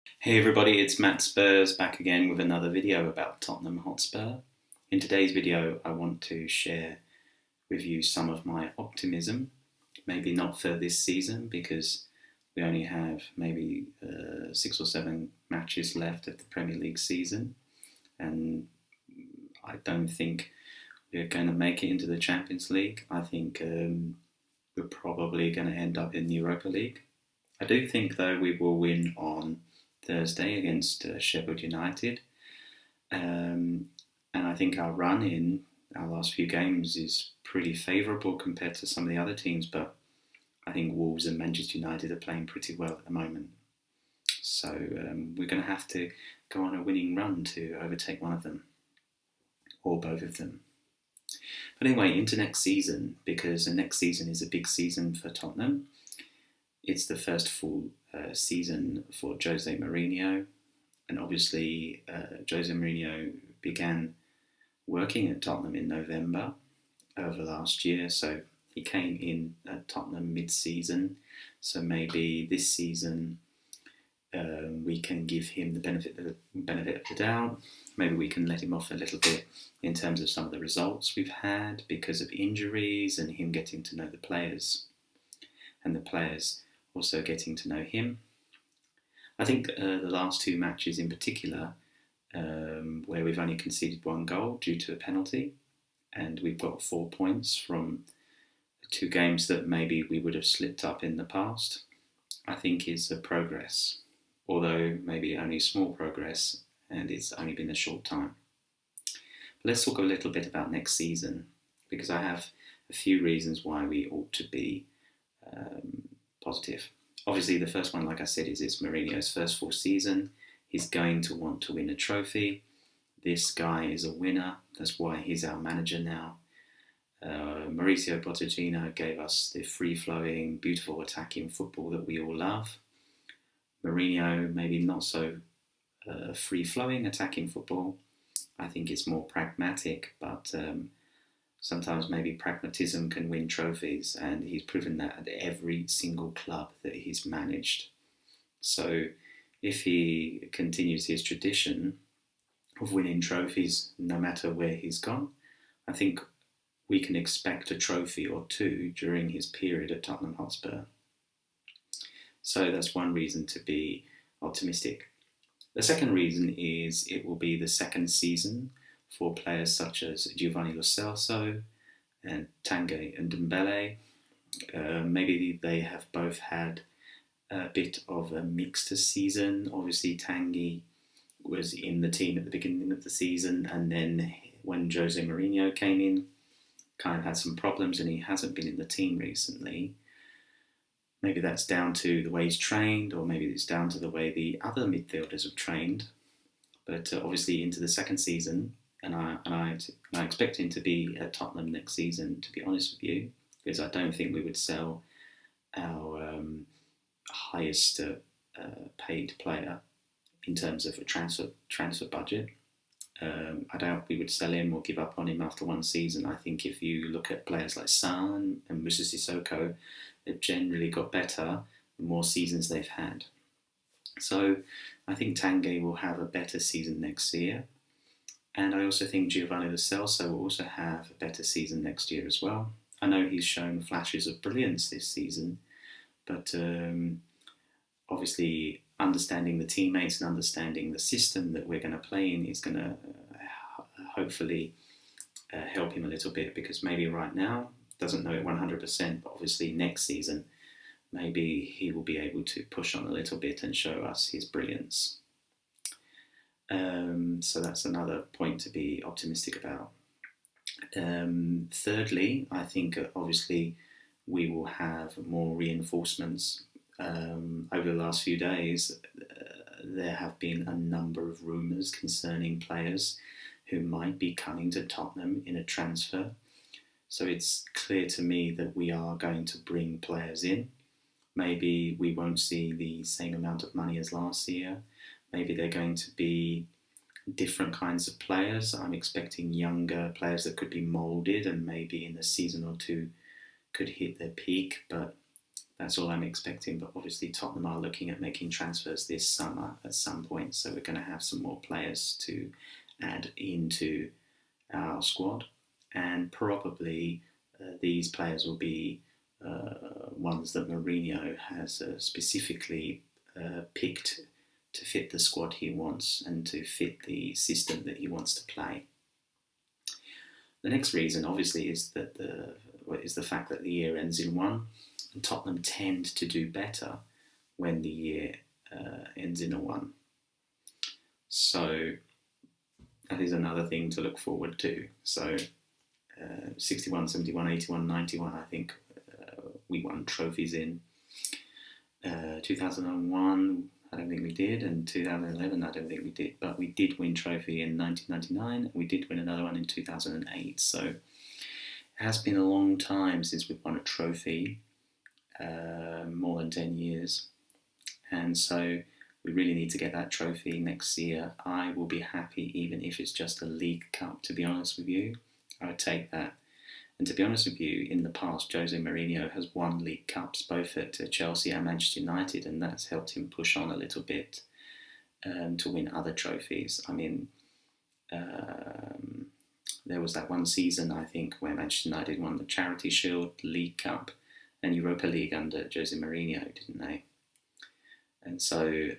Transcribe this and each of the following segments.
Hey everybody, it's Mattspurs back again with another video about Tottenham Hotspur. In today's video, I want to share with you some of my optimism. Maybe not for this season because we only have maybe 6 or 7 matches left of the Premier League season, and I don't think we're going to make it into the Champions League. I think we're probably going to end up in the Europa League. I do think though we will win on Thursday against Sheffield United. And I think our run in our last few games is pretty favourable compared to some of the other teams, but I think Wolves and Manchester United are playing pretty well at the moment. So we're going to have to go on a winning run to overtake one of them, or both of them. But anyway, into next season, because the next season is a big season for Tottenham. It's the first full season for Jose Mourinho, and obviously Jose Mourinho began working at Tottenham in November of last year, so he came in at Tottenham mid-season, so maybe this season we can give him the benefit of the doubt. Maybe we can let him off a little bit in terms of some of the results we've had because of injuries and him getting to know the players, and the players also getting to know him. I think the last 2 matches in particular, where we've only conceded 1 goal due to a penalty, and we've got 4 points from 2 games that maybe we would have slipped up in the past, I think is a progress, although maybe only small progress, and it's only been a short time. But let's talk a little bit about next season, because I have a few reasons why we ought to be positive. Obviously, the first one, like I said, is it's Mourinho's first full season. He's going to want to win a trophy. This guy is a winner. That's why he's our manager now. Mauricio Pochettino gave us the free-flowing, beautiful attacking football that we all love. Mourinho, maybe not so free-flowing attacking football. I think it's more pragmatic, but sometimes maybe pragmatism can win trophies, and he's proven that at every single club that he's managed. So if he continues his tradition of winning trophies no matter where he's gone, I think we can expect a trophy or 2 during his period at Tottenham Hotspur. So that's one reason to be optimistic. The second reason is it will be the second season for players such as Giovanni Lo Celso and Tanguy and Dembele. Maybe they have both had a bit of a mixed season. Obviously, Tanguy was in the team at the beginning of the season, and then when Jose Mourinho came in, kind of had some problems, and he hasn't been in the team recently. Maybe that's down to the way he's trained, or maybe it's down to the way the other midfielders have trained. But obviously into the second season, and I expect him to be at Tottenham next season, to be honest with you, because I don't think we would sell our highest paid player in terms of a transfer budget. I doubt we would sell him or give up on him after 1 season. I think if you look at players like San and Moussa Sissoko, they've generally got better the more seasons they've had. So I think Tanguy will have a better season next year. And I also think Giovanni Lo Celso will also have a better season next year as well. I know he's shown flashes of brilliance this season, but obviously understanding the teammates and understanding the system that we're going to play in is going to hopefully help him a little bit, because maybe right now doesn't know it 100%, but obviously next season maybe he will be able to push on a little bit and show us his brilliance. So that's another point to be optimistic about. Thirdly, I think obviously we will have more reinforcements. Over the last few days, there have been a number of rumours concerning players who might be coming to Tottenham in a transfer. So it's clear to me that we are going to bring players in. Maybe we won't see the same amount of money as last year. Maybe they're going to be different kinds of players. I'm expecting younger players that could be moulded and maybe in a season or 2 could hit their peak, but That's all I'm expecting, but obviously Tottenham are looking at making transfers this summer at some point, so we're going to have some more players to add into our squad, and probably these players will be ones that Mourinho has specifically picked to fit the squad he wants and to fit the system that he wants to play. The next reason, obviously, is that the fact that the year ends in 1, and Tottenham tend to do better when the year ends in a 1. So that is another thing to look forward to. So 61, 71, 81, 91, I think we won trophies in. 2001, I don't think we did, and 2011, I don't think we did, but we did win trophy in 1999, and we did win another one in 2008, so it has been a long time since we've won a trophy, more than 10 years, and so we really need to get that trophy next year. I will be happy even if it's just a League Cup, to be honest with you. I would take that. And to be honest with you, in the past, Jose Mourinho has won League Cups, both at Chelsea and Manchester United, and that's helped him push on a little bit to win other trophies. I mean, there was that one season, I think, where Manchester United won the Charity Shield, League Cup, and Europa League under Jose Mourinho, didn't they? And so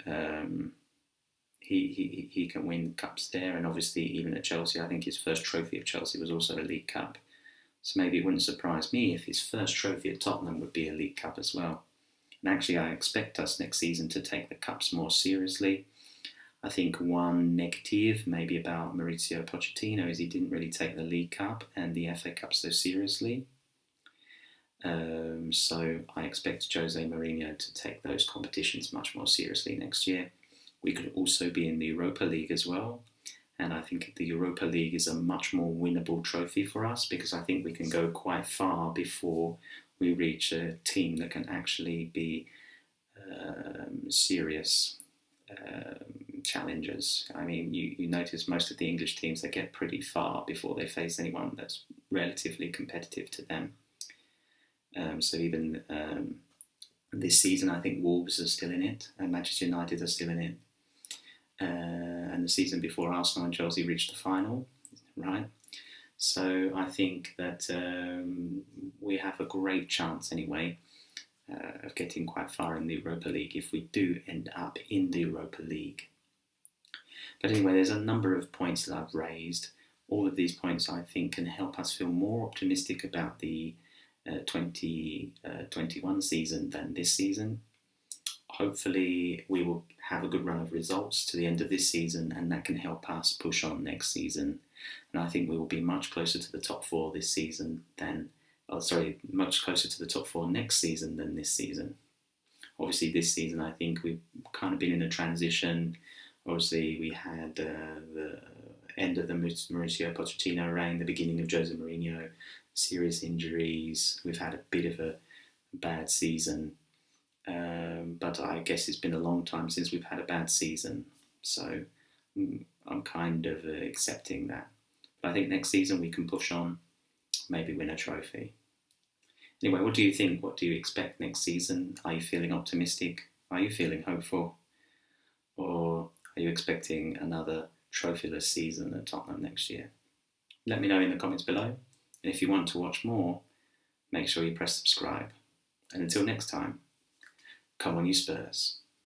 he can win cups there, and obviously even at Chelsea, I think his first trophy at Chelsea was also a League Cup. So maybe it wouldn't surprise me if his first trophy at Tottenham would be a League Cup as well. And actually, I expect us next season to take the cups more seriously. I think one negative, maybe about Mauricio Pochettino, is he didn't really take the League Cup and the FA Cup so seriously. So I expect Jose Mourinho to take those competitions much more seriously next year. We could also be in the Europa League as well. And I think the Europa League is a much more winnable trophy for us, because I think we can go quite far before we reach a team that can actually be serious challengers. I mean, you notice most of the English teams, they get pretty far before they face anyone that's relatively competitive to them. So even this season, I think Wolves are still in it, and Manchester United are still in it. And the season before, Arsenal and Chelsea reached the final, right? So I think that we have a great chance anyway of getting quite far in the Europa League if we do end up in the Europa League. But anyway, there's a number of points that I've raised. All of these points, I think, can help us feel more optimistic about the 2021 season than this season. Hopefully we will have a good run of results to the end of this season, and that can help us push on next season. And I think we will be much closer to the top 4 this season than, much closer to the top 4 next season than this season. Obviously this season, I think we've kind of been in a transition. Obviously we had the end of the Mauricio Pochettino reign, the beginning of Jose Mourinho, serious injuries. We've had a bit of a bad season. But I guess it's been a long time since we've had a bad season, so I'm kind of accepting that. But I think next season we can push on, maybe win a trophy. Anyway, what do you think? What do you expect next season? Are you feeling optimistic? Are you feeling hopeful? Or are you expecting another trophyless season at Tottenham next year? Let me know in the comments below. And if you want to watch more, make sure you press subscribe. And until next time, come on you Spurs.